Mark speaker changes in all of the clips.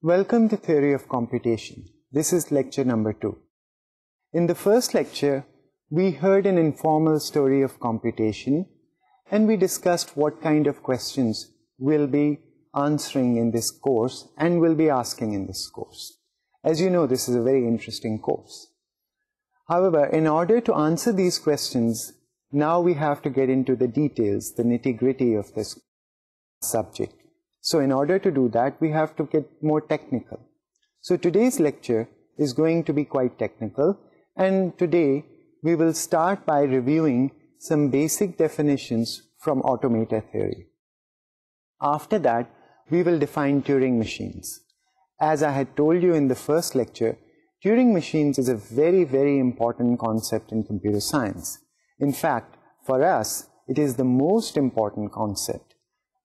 Speaker 1: Welcome to Theory of Computation. This is lecture number 2. In the first lecture, we heard an informal story of computation and we discussed what kind of questions we'll be answering in this course and will be asking in this course. As you know, this is a very interesting course. However, in order to answer these questions, now we have to get into the details, the nitty-gritty of this subject. So in order to do that, we have to get more technical. So today's lecture is going to be quite technical, and today we will start by reviewing some basic definitions from automata theory. After that, we will define Turing machines. As I had told you in the first lecture, Turing machines is a very, very important concept in computer science. In fact, for us, it is the most important concept.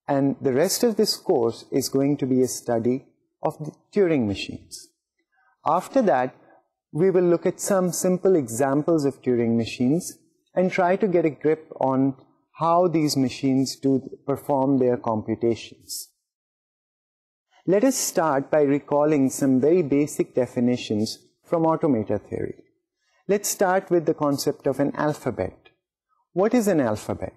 Speaker 1: And the rest of this course is going to be a study of the Turing machines. After that, we will look at some simple examples of Turing machines and try to get a grip on how these machines do perform their computations. Let us start by recalling some very basic definitions from automata theory. Let's start with the concept of an alphabet. What is an alphabet?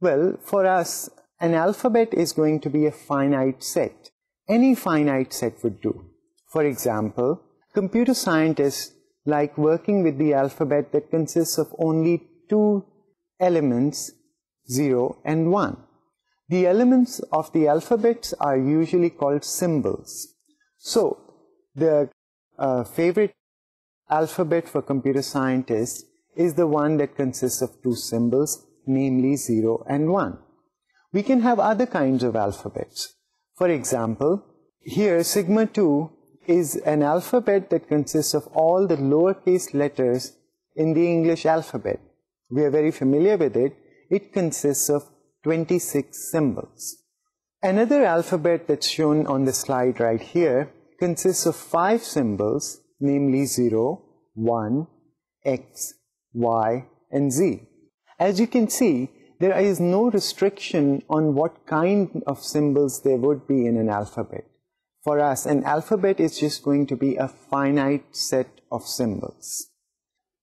Speaker 1: Well, for us, an alphabet is going to be a finite set. Any finite set would do. For example, computer scientists like working with the alphabet that consists of only two elements, 0 and 1. The elements of the alphabets are usually called symbols. So, the favorite alphabet for computer scientists is the one that consists of two symbols, namely 0 and 1. We can have other kinds of alphabets. For example, here sigma 2 is an alphabet that consists of all the lowercase letters in the English alphabet. We are very familiar with it. It consists of 26 symbols. Another alphabet that's shown on the slide right here consists of 5 symbols, namely 0, 1, X, Y, and Z. As you can see, there is no restriction on what kind of symbols there would be in an alphabet. For us, an alphabet is just going to be a finite set of symbols.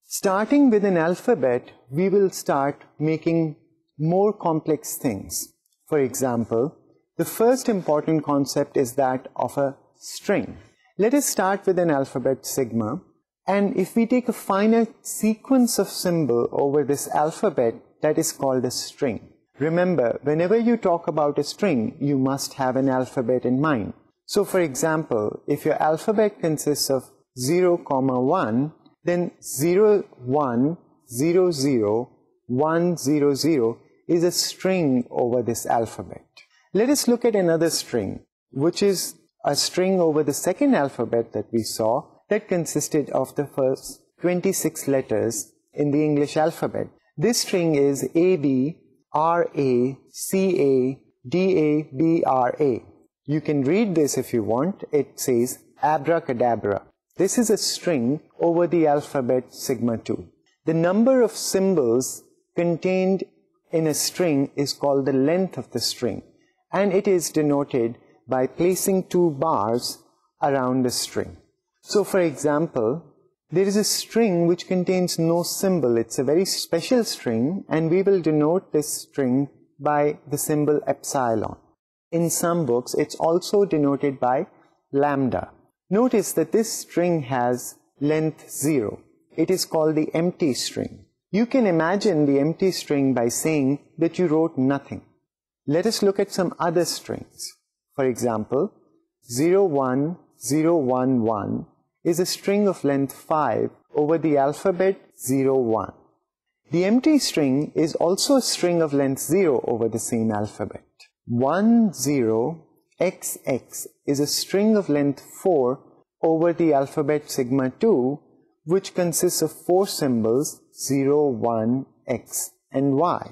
Speaker 1: Starting with an alphabet, we will start making more complex things. For example, the first important concept is that of a string. Let us start with an alphabet sigma, and if we take a finite sequence of symbol over this alphabet, that is called a string. Remember, whenever you talk about a string, you must have an alphabet in mind. So for example, if your alphabet consists of 0, 1, then 0, 1, 0, 0, 1, 0, 0 is a string over this alphabet. Let us look at another string, which is a string over the second alphabet that we saw that consisted of the first 26 letters in the English alphabet. This string is A, B, R, A, C, A, D, A, B, R, A. You can read this if you want. It says abracadabra. This is a string over the alphabet sigma 2. The number of symbols contained in a string is called the length of the string, and it is denoted by placing 2 bars around the string. So for example, there is a string which contains no symbol. It's a very special string, and we will denote this string by the symbol epsilon. In some books, it's also denoted by lambda. Notice that this string has length 0. It is called the empty string. You can imagine the empty string by saying that you wrote nothing. Let us look at some other strings. For example, 0, 1, 0, 1, 1 is a string of length 5 over the alphabet 0, 1. The empty string is also a string of length 0 over the same alphabet. 1, 0, XX is a string of length 4 over the alphabet sigma 2, which consists of 4 symbols 0, 1, X, and Y.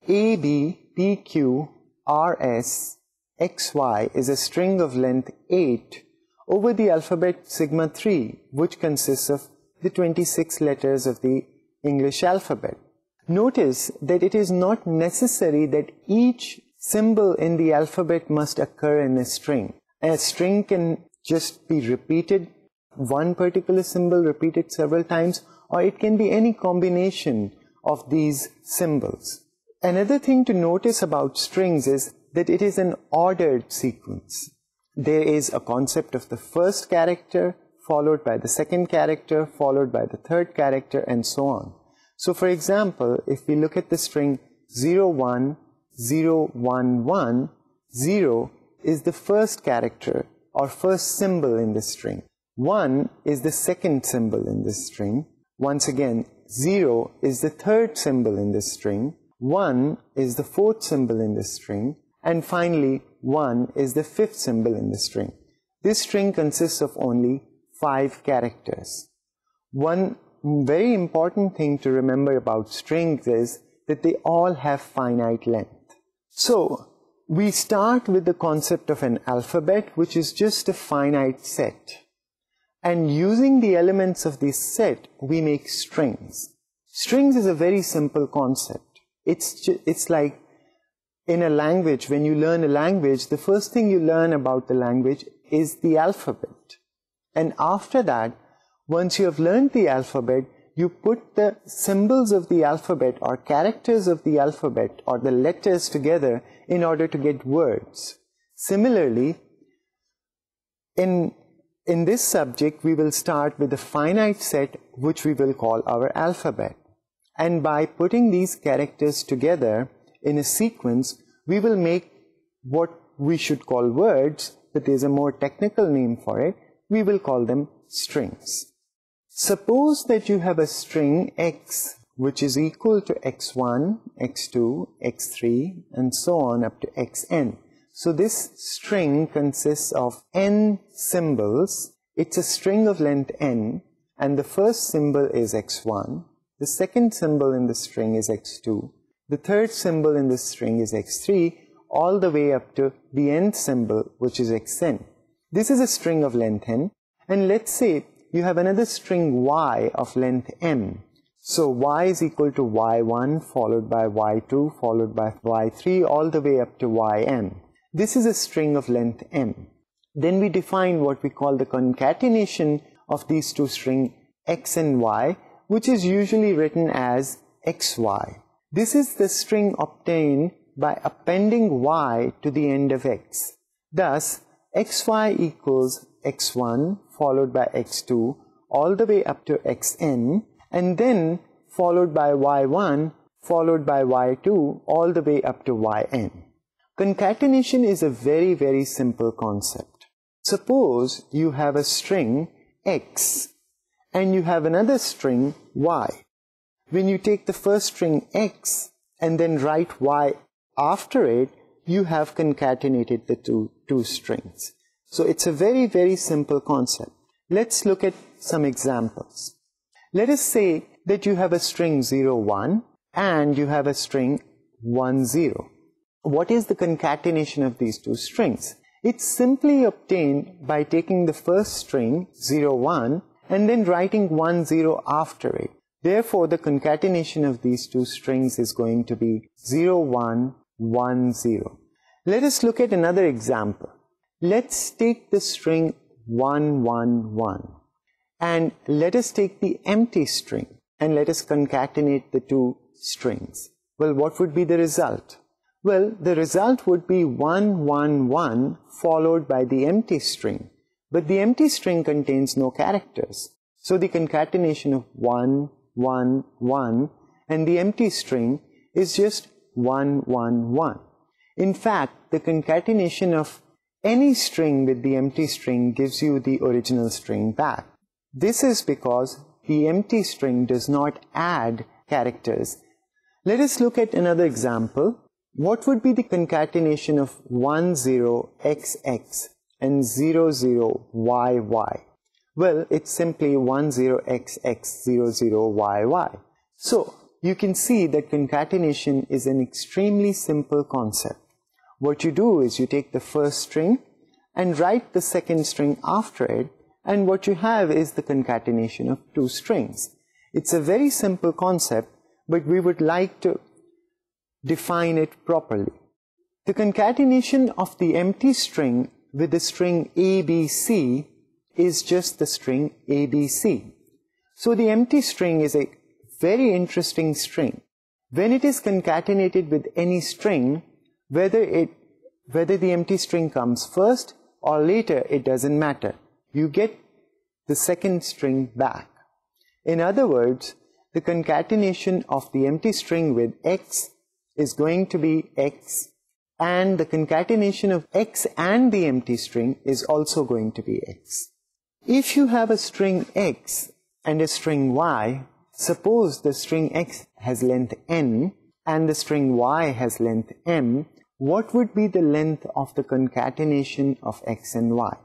Speaker 1: AB, PQ, RS, XY is a string of length 8 over the alphabet sigma 3, which consists of the 26 letters of the English alphabet. Notice that it is not necessary that each symbol in the alphabet must occur in a string. A string can just be repeated, one particular symbol repeated several times, or it can be any combination of these symbols. Another thing to notice about strings is that it is an ordered sequence. There is a concept of the first character, followed by the second character, followed by the third character, and so on. So for example, if we look at the string 0, 1, 0, 1, 1, 0 is the first character or first symbol in the string. 1 is the second symbol in this string. Once again, 0 is the third symbol in this string. 1 is the fourth symbol in this string. And finally, 1 is the fifth symbol in the string. This string consists of only 5 characters. One very important thing to remember about strings is that they all have finite length. So, we start with the concept of an alphabet, which is just a finite set. And using the elements of this set, we make strings. Strings is a very simple concept. It's like in a language, when you learn a language, the first thing you learn about the language is the alphabet. And after that, once you have learned the alphabet, you put the symbols of the alphabet or characters of the alphabet or the letters together in order to get words. Similarly, in this subject, we will start with a finite set which we will call our alphabet. And by putting these characters together in a sequence, we will make what we should call words, but there's a more technical name for it. We will call them strings. Suppose that you have a string x which is equal to x1, x2, x3, and so on up to xn. So this string consists of n symbols. It's a string of length n, and the first symbol is x1, the second symbol in the string is x2, the third symbol in the string is x3, all the way up to the nth symbol, which is xn. This is a string of length n, and let's say you have another string y of length m. So y is equal to y1 followed by y2 followed by y3 all the way up to ym. This is a string of length m. Then we define what we call the concatenation of these two strings x and y, which is usually written as xy. This is the string obtained by appending y to the end of x. Thus, xy equals x1 followed by x2 all the way up to xn, and then followed by y1 followed by y2 all the way up to yn. Concatenation is a very, very simple concept. Suppose you have a string x and you have another string y. When you take the first string x and then write y after it, you have concatenated the two strings. So it's a very, very simple concept. Let's look at some examples. Let us say that you have a string 0, 1 and you have a string 1, 0. What is the concatenation of these two strings? It's simply obtained by taking the first string 0, 1 and then writing 1, 0 after it. Therefore, the concatenation of these two strings is going to be 0, 1, 1, 0. Let us look at another example. Let's take the string 1, 1, 1 and let us take the empty string and let us concatenate the two strings. Well, what would be the result? Well, the result would be 1, 1, 1 followed by the empty string. But the empty string contains no characters. So the concatenation of 1, 1, 1 and the empty string is just 1, 1, 1. In fact, the concatenation of any string with the empty string gives you the original string back. This is because the empty string does not add characters. Let us look at another example. What would be the concatenation of 1, 0, XX and 0, 0, YY? Well, it's simply 1, 0, XX, 0, 0, YY. So, you can see that concatenation is an extremely simple concept. What you do is you take the first string and write the second string after it, and what you have is the concatenation of two strings. It's a very simple concept, but we would like to define it properly. The concatenation of the empty string with the string ABC is just the string ABC. So the empty string is a very interesting string. When it is concatenated with any string, whether the empty string comes first or later, it doesn't matter. You get the second string back. In other words, the concatenation of the empty string with X is going to be X, and the concatenation of X and the empty string is also going to be X. If you have a string X and a string Y, suppose the string X has length N and the string Y has length M, what would be the length of the concatenation of X and Y?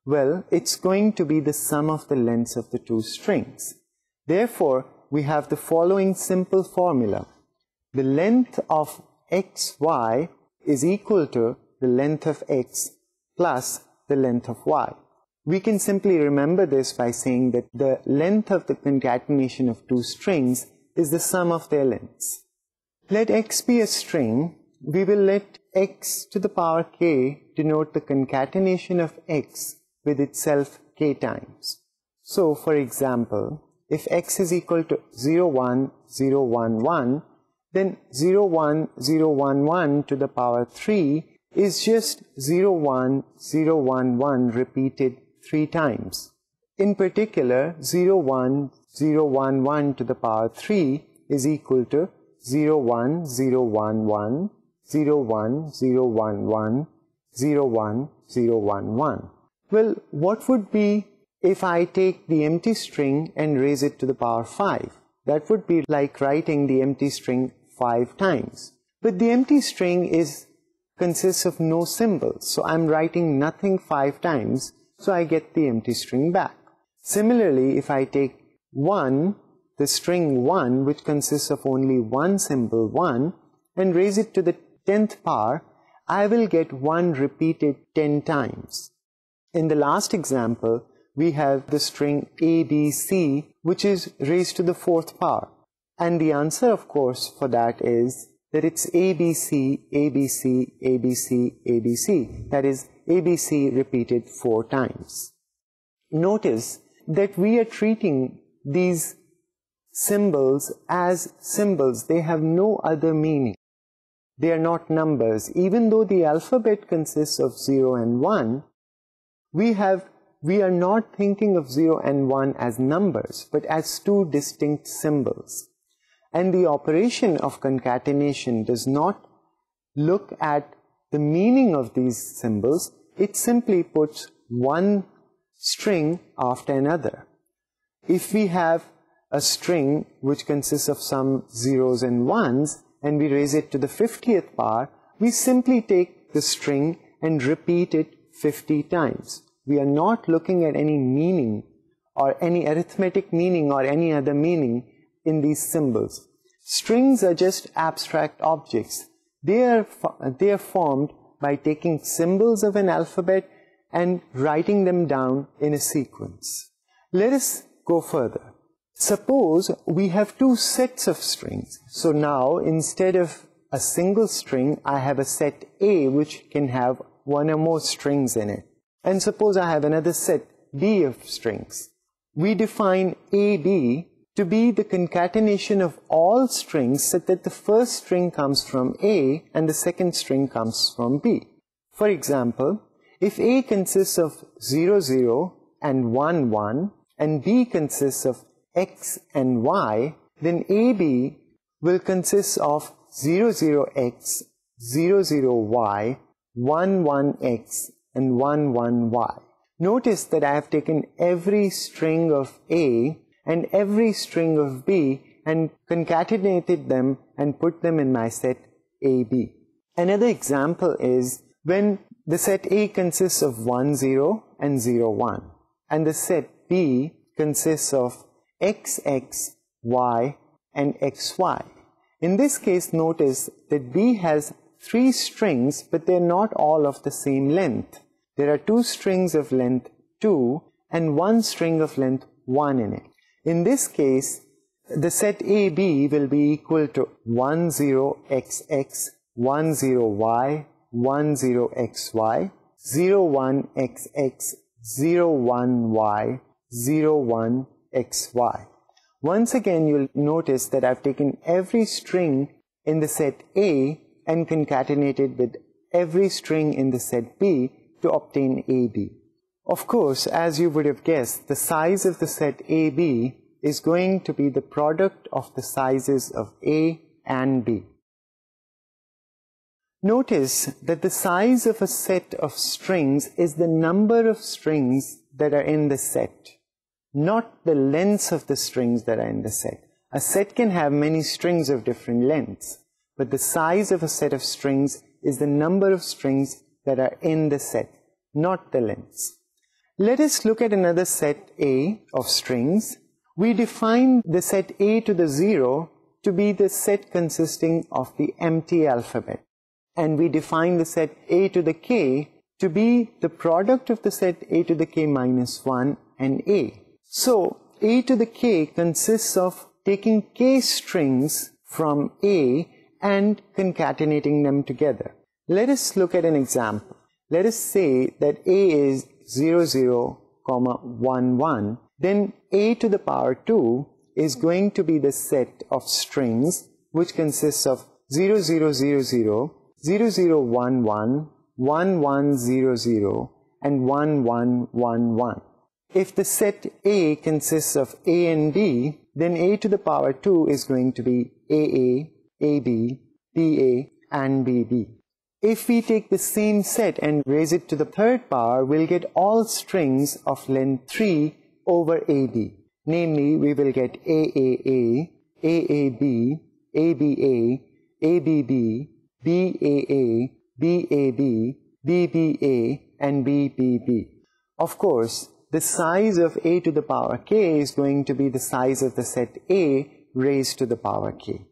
Speaker 1: Well, it's going to be the sum of the lengths of the two strings. Therefore, we have the following simple formula. The length of XY is equal to the length of X plus the length of Y. We can simply remember this by saying that the length of the concatenation of two strings is the sum of their lengths. Let X be a string. We will let X to the power K denote the concatenation of X with itself K times. So, for example, if X is equal to 0, 1, 0, 1, 1, then 0, 1, 0, 1, 1 to the power 3 is just 0, 1, 0, 1, 1 repeated 3 times. In particular, 0, 1, 0, 1, 1 to the power 3 is equal to 0, 1, 0, 1, 1, 0, 1, 0, 1, 1, 0, 1, 0, 1, 1. Well, what would be if I take the empty string and raise it to the power 5? That would be like writing the empty string 5 times. But the empty string consists of no symbols, so I'm writing nothing 5 times, so I get the empty string back. Similarly, if I take 1, the string 1, which consists of only one symbol 1, and raise it to the 10th power, I will get 1 repeated 10 times. In the last example, we have the string ABC, which is raised to the 4th power. And the answer, of course, for that is that it's ABC, ABC, ABC, ABC. That is, ABC repeated 4 times. Notice that we are treating these symbols as symbols. They have no other meaning. They are not numbers. Even though the alphabet consists of 0 and 1, we are not thinking of 0 and 1 as numbers, but as two distinct symbols. And the operation of concatenation does not look at the meaning of these symbols. It simply puts one string after another. If we have a string which consists of some zeros and ones, and we raise it to the 50th power, we simply take the string and repeat it 50 times. We are not looking at any meaning or any arithmetic meaning or any other meaning in these symbols. Strings are just abstract objects. They are formed by taking symbols of an alphabet and writing them down in a sequence. Let us go further. Suppose we have two sets of strings. So now, instead of a single string, I have a set A which can have one or more strings in it. And suppose I have another set B of strings. We define AB to be the concatenation of all strings such that the first string comes from A and the second string comes from B. For example, if A consists of 0, 0 and 1, 1, and B consists of X and Y, then AB will consist of 0, 0X, 0, 0Y, 1, 1X, and 1, 1Y. Notice that I have taken every string of A and every string of B and concatenated them and put them in my set AB. Another example is when the set A consists of 1, 0 and 0, 1, and the set B consists of X, X, Y, and XY. In this case, notice that B has 3 strings, but they are not all of the same length. There are 2 strings of length 2 and 1 string of length 1 in it. In this case, the set AB will be equal to 1, 0, XX, 1, 0, Y, 1, 0, XY. 01XX, 01Y, 01XY. Once again, you'll notice that I've taken every string in the set A and concatenated with every string in the set B to obtain AB. Of course, as you would have guessed, the size of the set AB is going to be the product of the sizes of A and B. Notice that the size of a set of strings is the number of strings that are in the set, not the lengths of the strings that are in the set. A set can have many strings of different lengths, but the size of a set of strings is the number of strings that are in the set, not the lengths. Let us look at another set A of strings. We define the set A to the 0 to be the set consisting of the empty alphabet. And we define the set A to the K to be the product of the set A to the K minus 1 and A. So, A to the K consists of taking K strings from A and concatenating them together. Let us look at an example. Let us say that A is 0, 0, 1, 1. Then A to the power 2 is going to be the set of strings which consists of 0, 0, 0, 0, 0, 0, 1, 1, 1, 1, 0, 0, and 1, 1, 1, 1. If the set A consists of A and B, then A to the power 2 is going to be AA, AB, BA, and BB. If we take the same set and raise it to the third power, we'll get all strings of length 3 over AB. Namely, we will get AAA, AAB, ABA, ABB, BAA, BAB, BBA, and BBB. Of course, the size of A to the power K is going to be the size of the set A raised to the power K.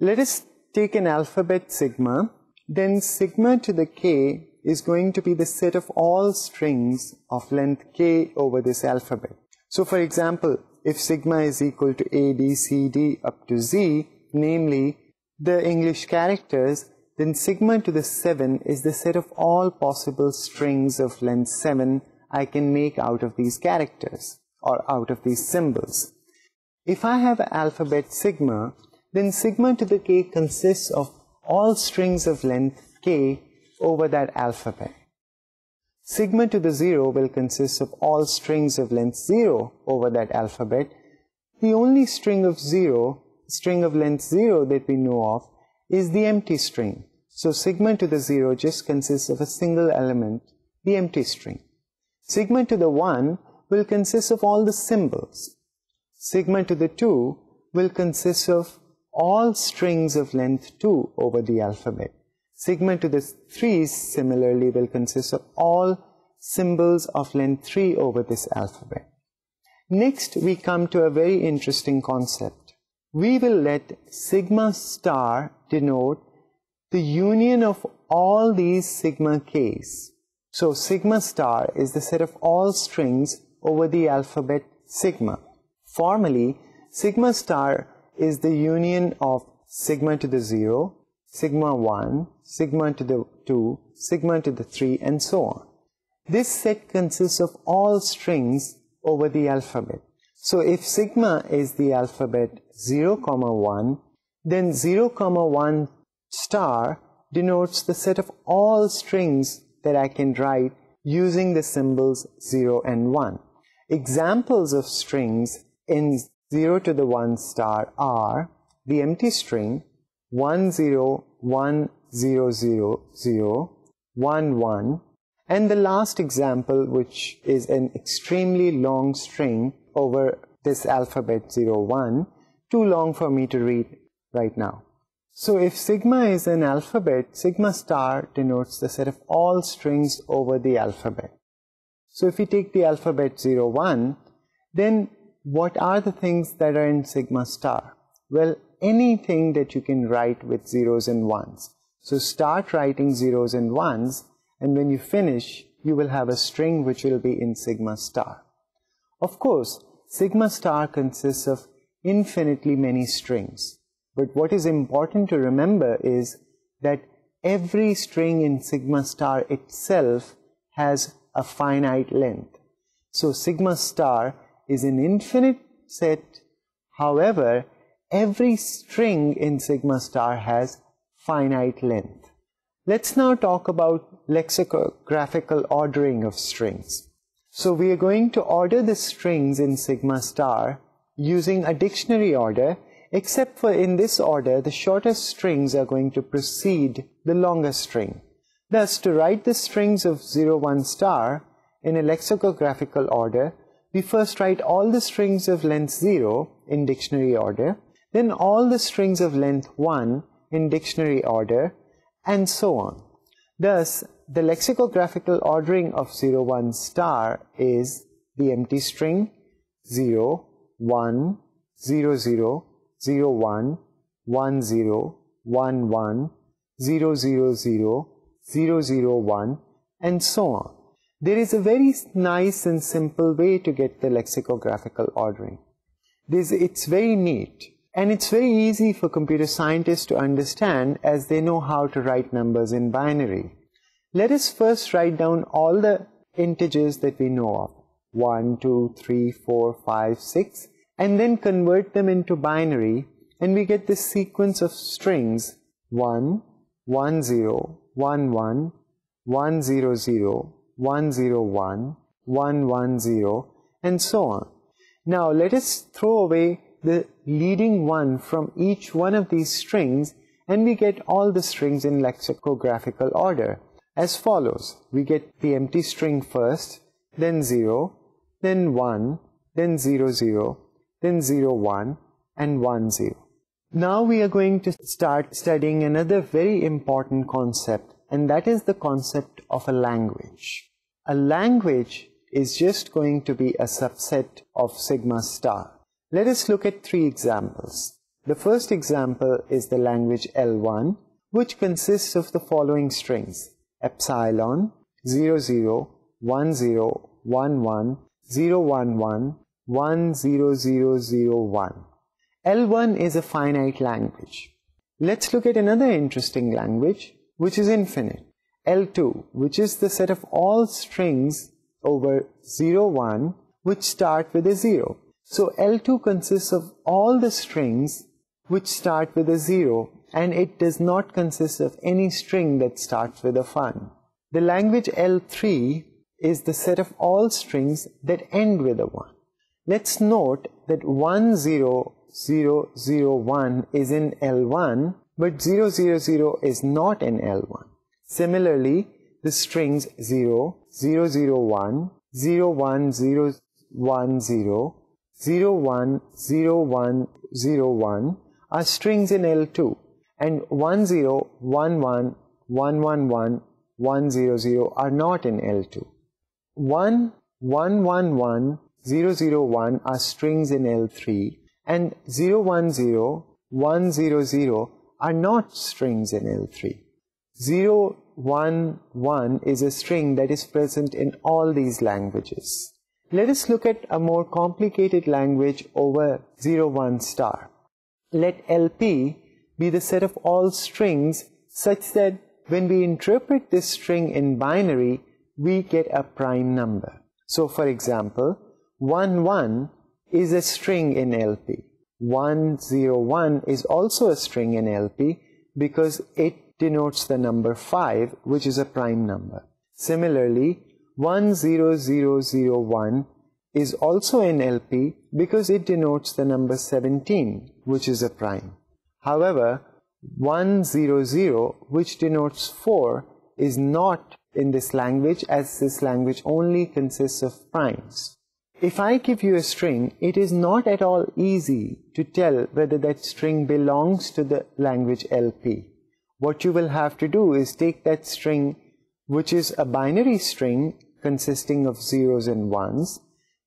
Speaker 1: Let us take an alphabet sigma. Then sigma to the K is going to be the set of all strings of length K over this alphabet. So for example, if sigma is equal to A, B, C, D up to Z, namely the English characters, then sigma to the 7 is the set of all possible strings of length 7 I can make out of these characters or out of these symbols. If I have alphabet sigma, then sigma to the K consists of all strings of length K over that alphabet. Sigma to the 0 will consist of all strings of length 0 over that alphabet. The only string of length 0 that we know of is the empty string. So sigma to the 0 just consists of a single element, the empty string. Sigma to the 1 will consist of all the symbols. Sigma to the 2 will consist of all strings of length 2 over the alphabet. Sigma to the 3 similarly will consist of all symbols of length 3 over this alphabet. Next, we come to a very interesting concept. We will let sigma star denote the union of all these sigma k's. So sigma star is the set of all strings over the alphabet sigma. Formally, sigma star is the union of sigma to the 0, sigma 1, sigma to the 2, sigma to the 3, and so on. This set consists of all strings over the alphabet. So if sigma is the alphabet 0, 1, then 0, 1 star denotes the set of all strings that I can write using the symbols 0 and 1. Examples of strings in 0 to the 1 star are the empty string 1, 0, 1, 0, 0, 0, 1, 1, and the last example, which is an extremely long string over this alphabet 0, 1, too long for me to read right now. So if sigma is an alphabet, sigma star denotes the set of all strings over the alphabet. So if we take the alphabet 0, 1, then what are the things that are in sigma star? Well, anything that you can write with zeros and ones. So start writing zeros and ones, and when you finish, you will have a string which will be in sigma star. Of course, sigma star consists of infinitely many strings. But what is important to remember is that every string in sigma star itself has a finite length. So sigma star is an infinite set. However, every string in sigma star has finite length. Let's now talk about lexicographical ordering of strings. So we are going to order the strings in sigma star using a dictionary order, except for in this order the shortest strings are going to precede the longest string. Thus, to write the strings of 0, 1 star in a lexicographical order, we first write all the strings of length 0 in dictionary order, then all the strings of length 1 in dictionary order, and so on. Thus, the lexicographical ordering of 0, 1 star is the empty string 0, 1, 0, 0, 0, 1, 1, 0, 1, 1, 0, 0, 0, 0, 0, 1, and so on. There is a very nice and simple way to get the lexicographical ordering. It's very neat, and it's very easy for computer scientists to understand as they know how to write numbers in binary. Let us first write down all the integers that we know of, 1, 2, 3, 4, 5, 6, and then convert them into binary, and we get this sequence of strings 1, 1, 0, 1, 1, 1, 0, 0, 1, 0, 1, 1, 1, 0, and so on. Now let us throw away the leading one from each one of these strings, and we get all the strings in lexicographical order as follows. We get the empty string first, then 0, then 1, then 0, 0, then 0, 1, and 1, 0. Now we are going to start studying another very important concept, and that is the concept of a language. A language is just going to be a subset of sigma star. Let us look at 3 examples. The first example is the language L1, which consists of the following strings: epsilon, 0, 0, 1, 0, 1, 1, 0, 1, 1, 1, 0, 0, 0, 1. L1 is a finite language. Let's look at another interesting language, which is infinite. L2, which is the set of all strings over 0, 1, which start with a 0. So L2 consists of all the strings which start with a 0, and it does not consist of any string that starts with a 1. The language L3 is the set of all strings that end with a 1. Let's note that 1, 0, 0, 0, 1 is in L1, but 0, 0, 0 is not in L1. Similarly, the strings 0, 0, 0, 1, 0, 1, 0, 1, 0, 0, 1, 0, 1, 0, 1 are strings in L2, and 1, 0, 1, 1, 1, 1, 1, 1, 0, 0 are not in L2. 1, 1, 1, 1, 0, 0, 1 are strings in L3, and 0, 1, 0, 1, 0, 0 are not strings in L3. 0, 1, 1 is a string that is present in all these languages. Let us look at a more complicated language over 0, 1 star. Let LP be the set of all strings such that when we interpret this string in binary, we get a prime number. So for example, 1, 1 is a string in LP. 1, 0, 1 is also a string in LP because it denotes the number 5, which is a prime number. Similarly, 1, 0, 0, 0, 1 is also in LP because it denotes the number 17, which is a prime. However, 1, 0, 0, which denotes 4, is not in this language, as this language only consists of primes. If I give you a string, it is not at all easy to tell whether that string belongs to the language LP. What you will have to do is take that string, which is a binary string consisting of zeros and ones,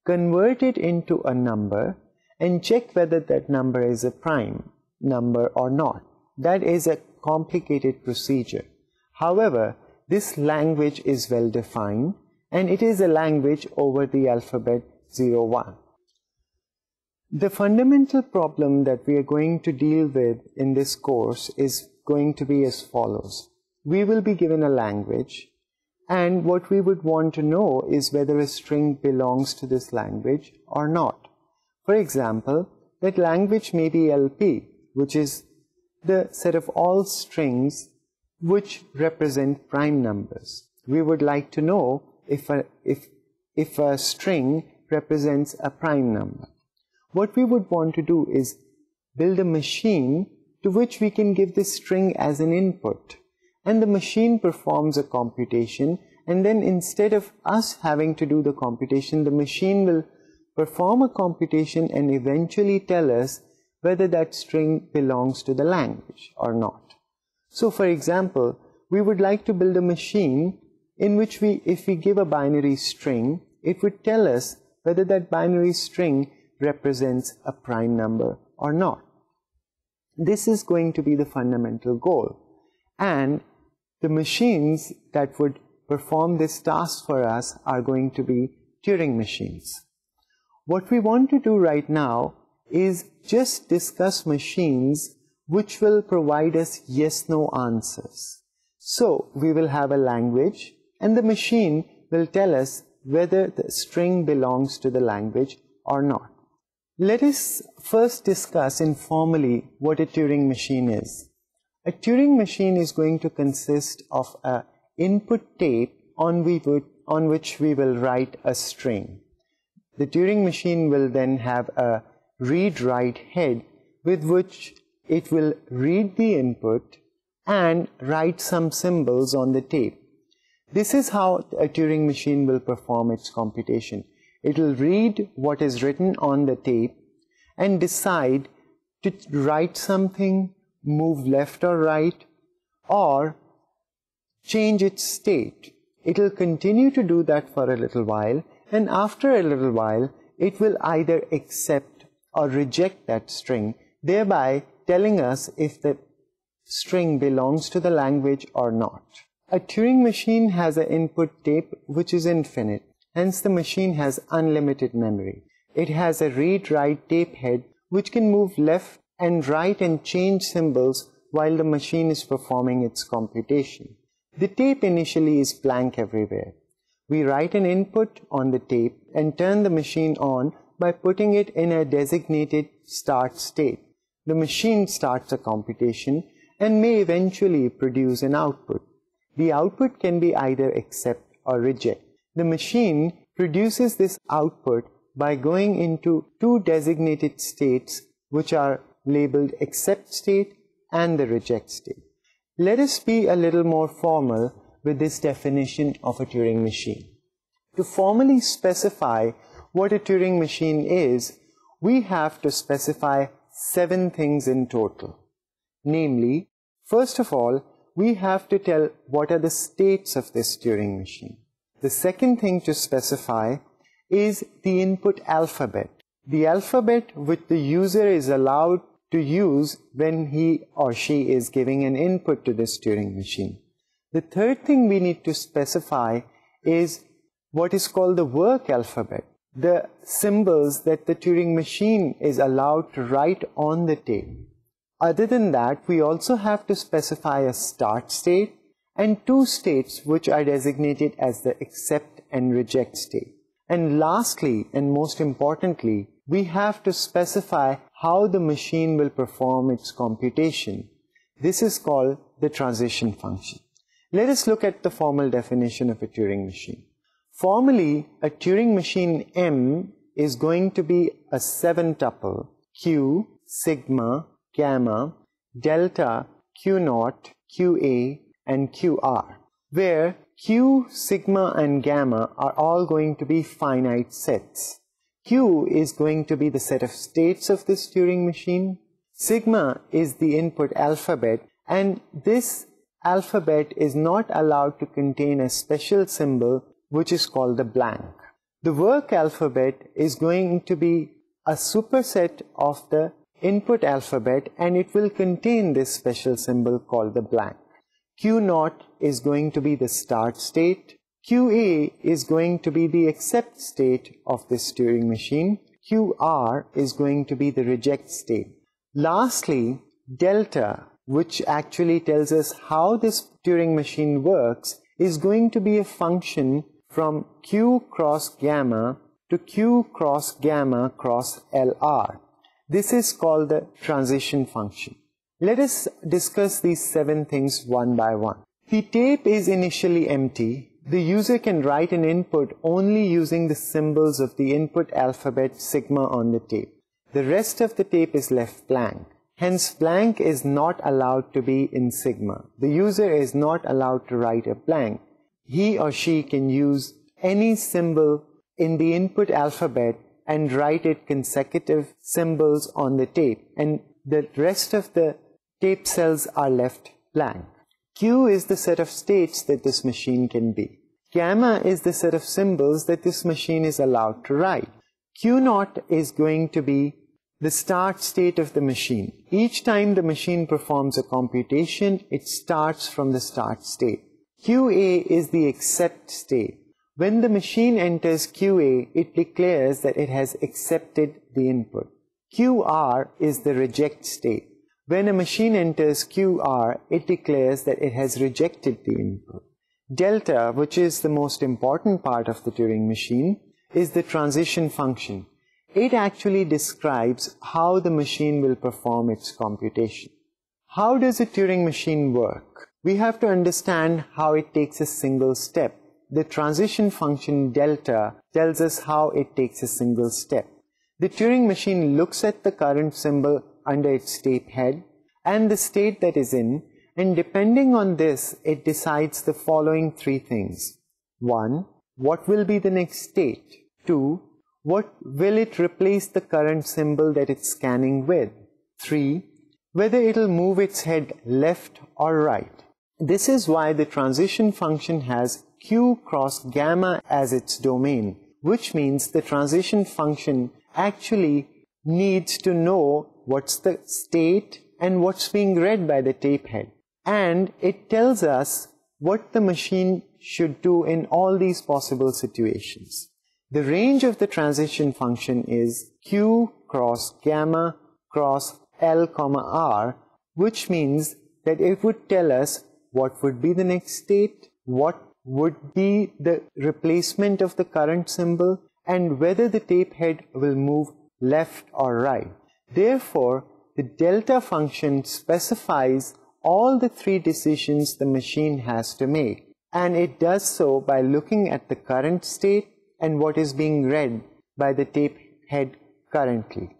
Speaker 1: convert it into a number, and check whether that number is a prime number or not. That is a complicated procedure. However, this language is well defined, and it is a language over the alphabet 0, 1. The fundamental problem that we are going to deal with in this course is going to be as follows. We will be given a language, And what we would want to know is whether a string belongs to this language or not. For example, that language may be LP, which is the set of all strings which represent prime numbers. We would like to know if a string represents a prime number. What we would want to do is build a machine to which we can give this string as an input. And the machine performs a computation, and then instead of us having to do the computation, the machine will perform a computation and eventually tell us whether that string belongs to the language or not. So for example, we would like to build a machine in which if we give a binary string, it would tell us whether that binary string represents a prime number or not. This is going to be the fundamental goal. And the machines that would perform this task for us are going to be Turing machines. What we want to do right now is just discuss machines which will provide us yes-no answers. So we will have a language, and the machine will tell us whether the string belongs to the language or not. Let us first discuss informally what a Turing machine is. A Turing machine is going to consist of an input tape on which we will write a string. The Turing machine will then have a read-write head with which it will read the input and write some symbols on the tape. This is how a Turing machine will perform its computation. It will read what is written on the tape and decide to write something, move left or right, or change its state. It will continue to do that for a little while, and after a little while, it will either accept or reject that string, thereby telling us if the string belongs to the language or not. A Turing machine has an input tape which is infinite, hence the machine has unlimited memory. It has a read-write tape head which can move left and right and change symbols while the machine is performing its computation. The tape initially is blank everywhere. We write an input on the tape and turn the machine on by putting it in a designated start state. The machine starts a computation and may eventually produce an output. The output can be either accept or reject. The machine produces this output by going into two designated states which are labeled accept state and the reject state. Let us be a little more formal with this definition of a Turing machine. To formally specify what a Turing machine is, we have to specify 7 things in total. Namely, first of all, we have to tell what are the states of this Turing machine. The second thing to specify is the input alphabet. The alphabet which the user is allowed to use when he or she is giving an input to this Turing machine. The third thing we need to specify is what is called the work alphabet, the symbols that the Turing machine is allowed to write on the tape. Other than that, we also have to specify a start state and 2 states which are designated as the accept and reject state. And lastly, and most importantly, we have to specify how the machine will perform its computation. This is called the transition function. Let us look at the formal definition of a Turing machine. Formally, a Turing machine M is going to be a 7-tuple Q, sigma, gamma, delta, Q0, QA, and QR, where Q, sigma, and gamma are all going to be finite sets. Q is going to be the set of states of this Turing machine. Sigma is the input alphabet, and this alphabet is not allowed to contain a special symbol which is called the blank. The work alphabet is going to be a superset of the input alphabet, and it will contain this special symbol called the blank. Q0 is going to be the start state. QA is going to be the accept state of this Turing machine. QR is going to be the reject state. Lastly, delta, which actually tells us how this Turing machine works, is going to be a function from Q cross gamma to Q cross gamma cross LR. This is called the transition function. Let us discuss these 7 things one by one. The tape is initially empty. The user can write an input only using the symbols of the input alphabet sigma on the tape. The rest of the tape is left blank. Hence, blank is not allowed to be in sigma. The user is not allowed to write a blank. He or she can use any symbol in the input alphabet and write it consecutive symbols on the tape, and the rest of the tape cells are left blank. Q is the set of states that this machine can be. Gamma is the set of symbols that this machine is allowed to write. Q0 is going to be the start state of the machine. Each time the machine performs a computation, it starts from the start state. QA is the accept state. When the machine enters QA, it declares that it has accepted the input. QR is the reject state. When a machine enters QR, it declares that it has rejected the input. Delta, which is the most important part of the Turing machine, is the transition function. It actually describes how the machine will perform its computation. How does a Turing machine work? We have to understand how it takes a single step. The transition function delta tells us how it takes a single step. The Turing machine looks at the current symbol under its tape head and the state that is in, and depending on this, it decides the following 3 things. 1. What will be the next state? 2. What will it replace the current symbol that it's scanning with? 3. Whether it'll move its head left or right. This is why the transition function has Q cross gamma as its domain, which means the transition function actually needs to know what's the state and what's being read by the tape head. And it tells us what the machine should do in all these possible situations. The range of the transition function is Q cross gamma cross L comma R, which means that it would tell us what would be the next state, what would be the replacement of the current symbol, and whether the tape head will move left or right. Therefore, the delta function specifies all the 3 decisions the machine has to make, and it does so by looking at the current state and what is being read by the tape head currently.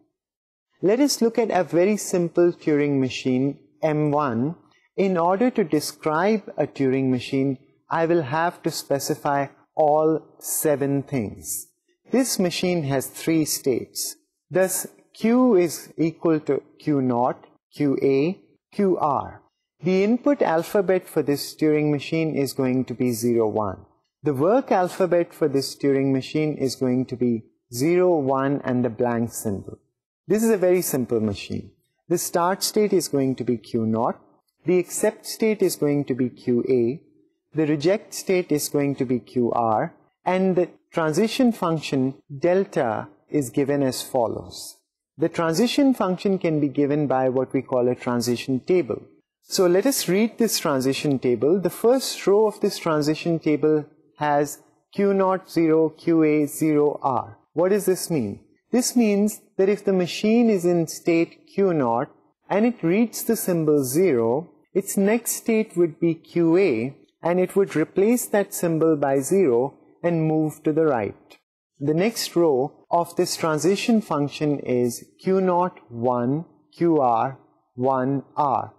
Speaker 1: Let us look at a very simple Turing machine, M1. In order to describe a Turing machine, I will have to specify all 7 things. This machine has 3 states. Thus, Q is equal to Q0, QA, QR. The input alphabet for this Turing machine is going to be 0, 1. The work alphabet for this Turing machine is going to be 0, 1 and the blank symbol. This is a very simple machine. The start state is going to be Q0. The accept state is going to be QA. The reject state is going to be QR. And the transition function delta is given as follows. The transition function can be given by what we call a transition table. So let us read this transition table. The first row of this transition table has Q0, 0, QA, 0, R. What does this mean? This means that if the machine is in state Q0 and it reads the symbol 0, its next state would be QA and it would replace that symbol by 0 and move to the right. The next row of this transition function is Q0, 1, QR, 1, R.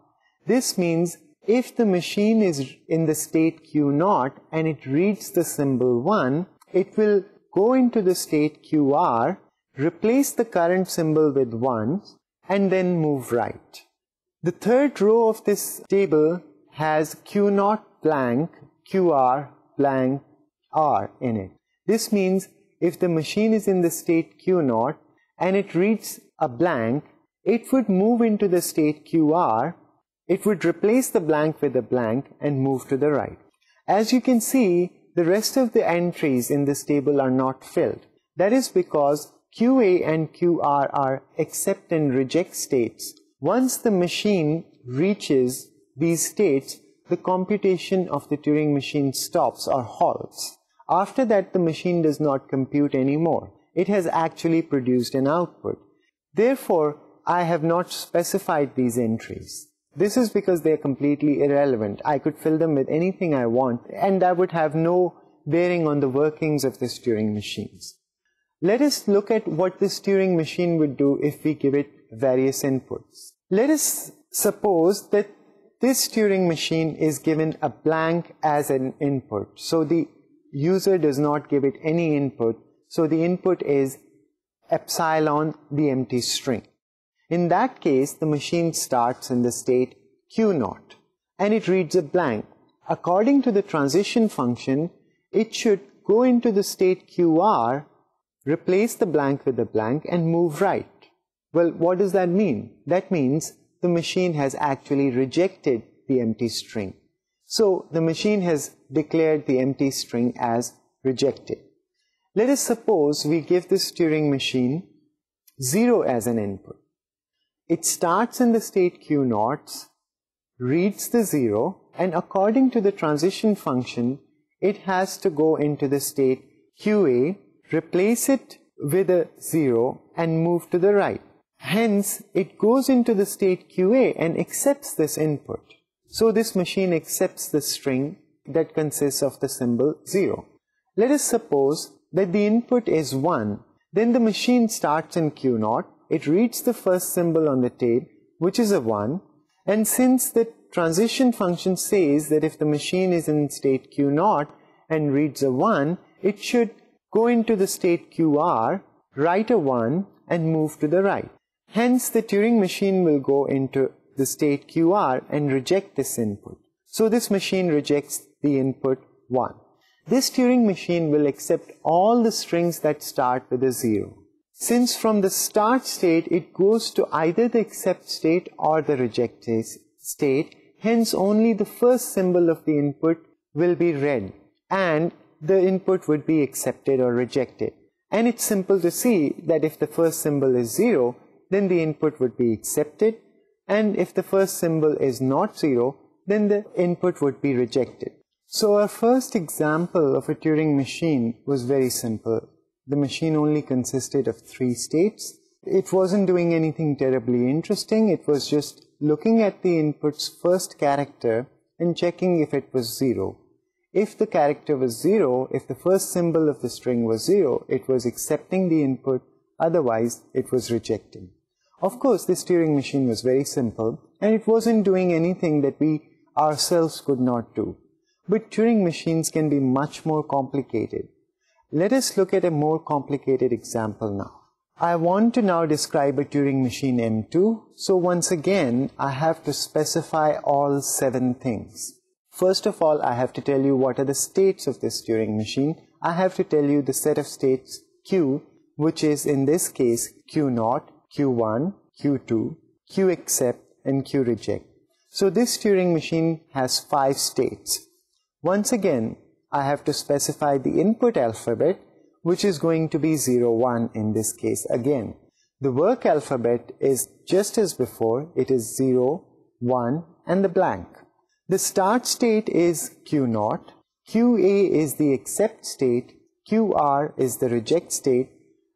Speaker 1: This means if the machine is in the state Q0 and it reads the symbol 1, it will go into the state QR, replace the current symbol with 1, and then move right. The third row of this table has Q0 blank, QR blank, R in it. This means if the machine is in the state Q0 and it reads a blank, it would move into the state QR, it would replace the blank with a blank and move to the right. As you can see, the rest of the entries in this table are not filled. That is because QA and QR are accept and reject states. Once the machine reaches these states, the computation of the Turing machine stops or halts. After that, the machine does not compute anymore. It has actually produced an output. Therefore, I have not specified these entries. This is because they are completely irrelevant. I could fill them with anything I want, and I would have no bearing on the workings of this Turing machines. Let us look at what this Turing machine would do if we give it various inputs. Let us suppose that this Turing machine is given a blank as an input. So the user does not give it any input. So the input is epsilon, the empty string. In that case, the machine starts in the state Q0 and it reads a blank. According to the transition function, it should go into the state QR, replace the blank with a blank and move right. Well, what does that mean? That means the machine has actually rejected the empty string. So the machine has declared the empty string as rejected. Let us suppose we give this Turing machine 0 as an input. It starts in the state Q0, reads the 0, and according to the transition function, it has to go into the state QA, replace it with a 0 and move to the right. Hence, it goes into the state QA and accepts this input. So this machine accepts the string that consists of the symbol 0. Let us suppose that the input is 1. Then the machine starts in Q0. It reads the first symbol on the tape, which is a 1. And since the transition function says that if the machine is in state Q0 and reads a 1, it should go into the state QR, write a 1 and move to the right. Hence, the Turing machine will go into the state QR and reject this input. So this machine rejects the input 1. This Turing machine will accept all the strings that start with a 0. Since from the start state it goes to either the accept state or the reject state, hence only the first symbol of the input will be read and the input would be accepted or rejected. And it's simple to see that if the first symbol is 0, then the input would be accepted, and if the first symbol is not 0, then the input would be rejected. So our first example of a Turing machine was very simple. The machine only consisted of 3 states. It wasn't doing anything terribly interesting. It was just looking at the input's first character and checking if it was 0. If the character was 0, if the first symbol of the string was 0, it was accepting the input, otherwise it was rejecting. Of course, this Turing machine was very simple and it wasn't doing anything that we ourselves could not do. But Turing machines can be much more complicated. Let us look at a more complicated example now. I want to now describe a Turing machine M2. So once again, I have to specify all 7 things. First of all, I have to tell you what are the states of this Turing machine. I have to tell you the set of states Q, which is in this case Q0, Q1, Q2, Q accept and Q reject. So this Turing machine has 5 states. Once again, I have to specify the input alphabet, which is going to be 0, 1 in this case again. The work alphabet is just as before. It is 0, 1 and the blank. The start state is Q0, QA is the accept state, QR is the reject state,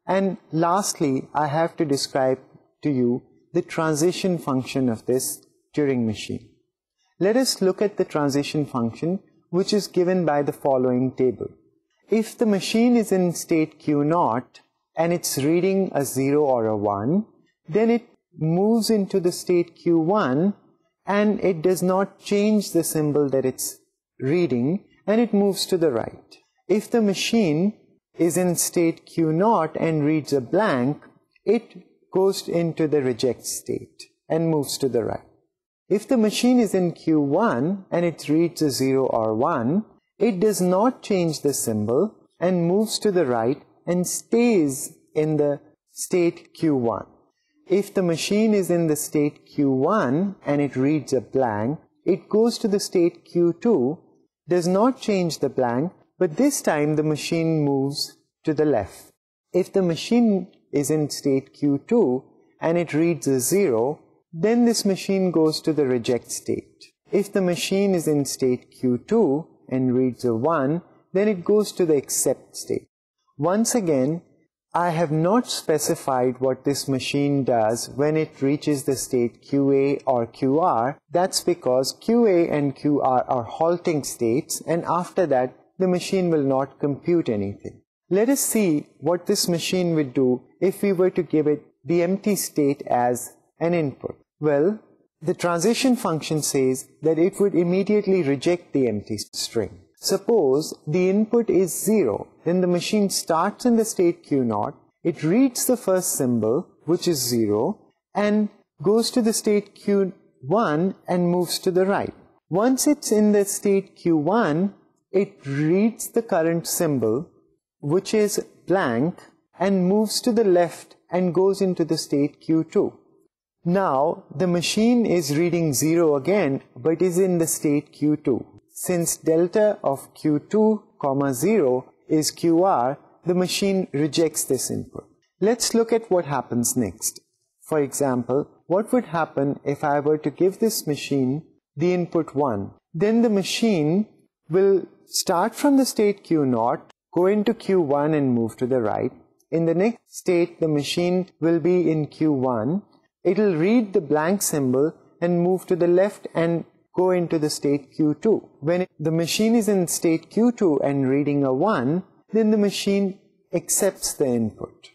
Speaker 1: and lastly, I have to describe to you the transition function of this Turing machine. Let us look at the transition function, which is given by the following table. If the machine is in state Q0 and it's reading a 0 or a 1, then it moves into the state Q1 and it does not change the symbol that it's reading and it moves to the right. If the machine is in state Q0 and reads a blank, it goes into the reject state and moves to the right. If the machine is in Q1 and it reads a 0 or 1, it does not change the symbol and moves to the right and stays in the state Q1. If the machine is in the state Q1 and it reads a blank, it goes to the state Q2, does not change the blank, but this time the machine moves to the left. If the machine is in state Q2 and it reads a 0, then this machine goes to the reject state. If the machine is in state Q2 and reads a 1, then it goes to the accept state. Once again, I have not specified what this machine does when it reaches the state QA or QR. That's because QA and QR are halting states, and after that, the machine will not compute anything. Let us see what this machine would do if we were to give it the empty state as an input. Well, the transition function says that it would immediately reject the empty string. Suppose the input is 0, then the machine starts in the state Q0, it reads the first symbol, which is 0, and goes to the state Q1 and moves to the right. Once it's in the state Q1, it reads the current symbol, which is blank, and moves to the left and goes into the state Q2. Now, the machine is reading 0 again, but is in the state Q2. Since delta of Q2, 0 is QR, the machine rejects this input. Let's look at what happens next. For example, what would happen if I were to give this machine the input 1? Then the machine will start from the state Q0, go into Q1 and move to the right. In the next state, the machine will be in Q1. It will read the blank symbol and move to the left and go into the state Q2. When the machine is in state Q2 and reading a 1, then the machine accepts the input.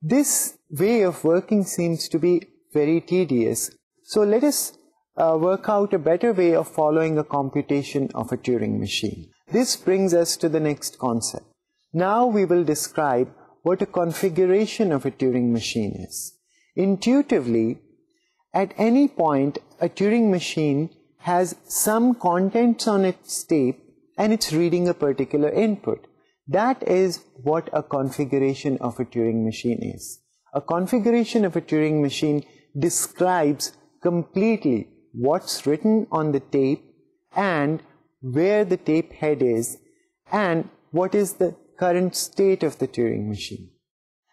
Speaker 1: This way of working seems to be very tedious. So let us work out a better way of following a computation of a Turing machine. This brings us to the next concept. Now we will describe what a configuration of a Turing machine is. Intuitively, at any point, a Turing machine has some contents on its tape and it's reading a particular input. That is what a configuration of a Turing machine is. A configuration of a Turing machine describes completely what's written on the tape and where the tape head is and what is the current state of the Turing machine.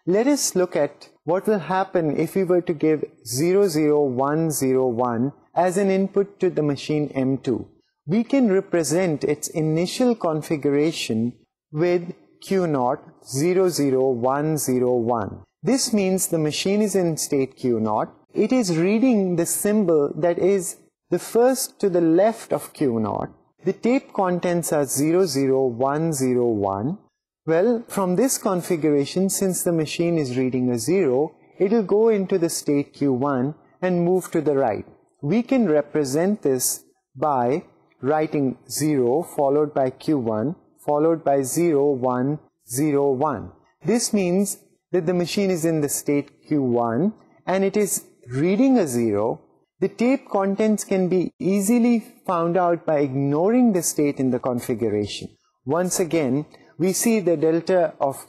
Speaker 1: Let us look at what will happen if we were to give 00101 as an input to the machine M2. We can represent its initial configuration with Q0 00101. This means the machine is in state Q0. It is reading the symbol that is the first to the left of Q0. The tape contents are 00101. Well, from this configuration, since the machine is reading a 0, it will go into the state Q1 and move to the right. We can represent this by writing 0 followed by Q1 followed by 0101. This means that the machine is in the state Q1 and it is reading a 0. The tape contents can be easily found out by ignoring the state in the configuration. Once again, we see the delta of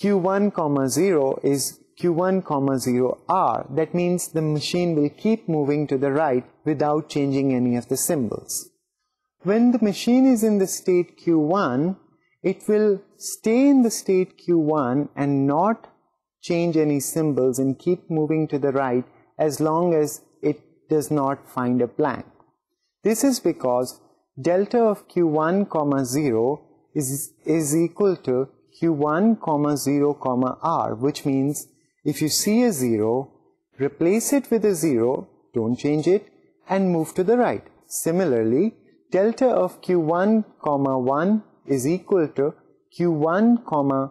Speaker 1: Q1, 0 is Q1, 0R. That means the machine will keep moving to the right without changing any of the symbols. When the machine is in the state Q1, it will stay in the state Q1 and not change any symbols and keep moving to the right as long as it does not find a blank. This is because delta of Q1, 0 is equal to Q1, 0, R, which means if you see a 0, replace it with a 0, don't change it, and move to the right. Similarly, delta of Q1, 1 is equal to Q1,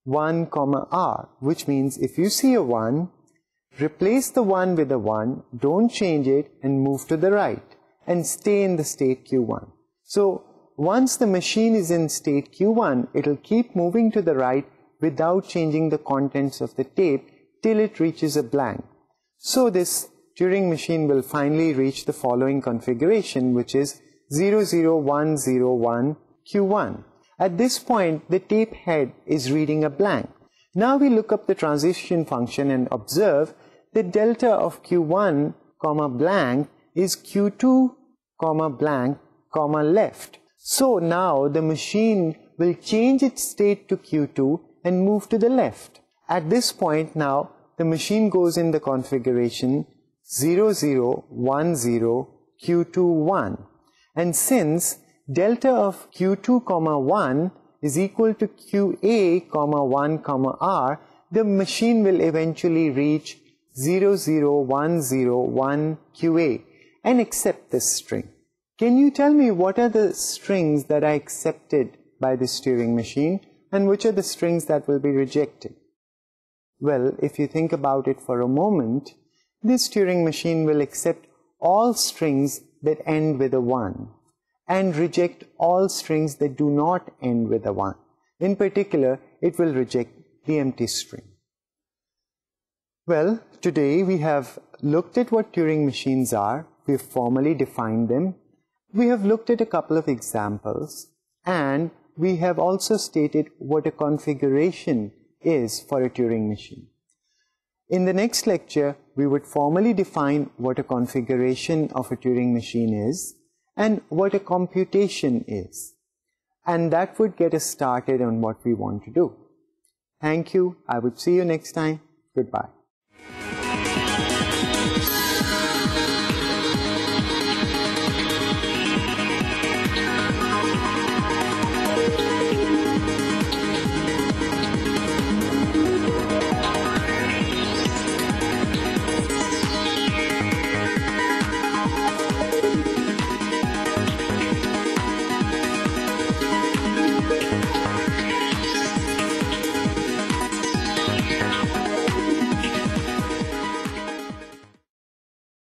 Speaker 1: 1, R, which means if you see a 1, replace the 1 with a 1, don't change it, and move to the right, and stay in the state Q1. So, once the machine is in state Q1, it will keep moving to the right without changing the contents of the tape till it reaches a blank. So this Turing machine will finally reach the following configuration, which is 00101 Q1. At this point, the tape head is reading a blank. Now we look up the transition function and observe that delta of Q1, blank is Q2, blank, left. So now the machine will change its state to Q2 and move to the left. At this point now, the machine goes in the configuration 0010 Q21. And since delta of q2 comma 1 is equal to qa comma 1 comma r, the machine will eventually reach 00101 qa and accept this string. Can you tell me what are the strings that are accepted by this Turing machine and which are the strings that will be rejected? Well, if you think about it for a moment, this Turing machine will accept all strings that end with a 1 and reject all strings that do not end with a 1. In particular, it will reject the empty string. Well, today we have looked at what Turing machines are, we have formally defined them, we have looked at a couple of examples, and we have also stated what a configuration is for a Turing machine. In the next lecture, we would formally define what a configuration of a Turing machine is and what a computation is. And that would get us started on what we want to do. Thank you. I would see you next time. Goodbye.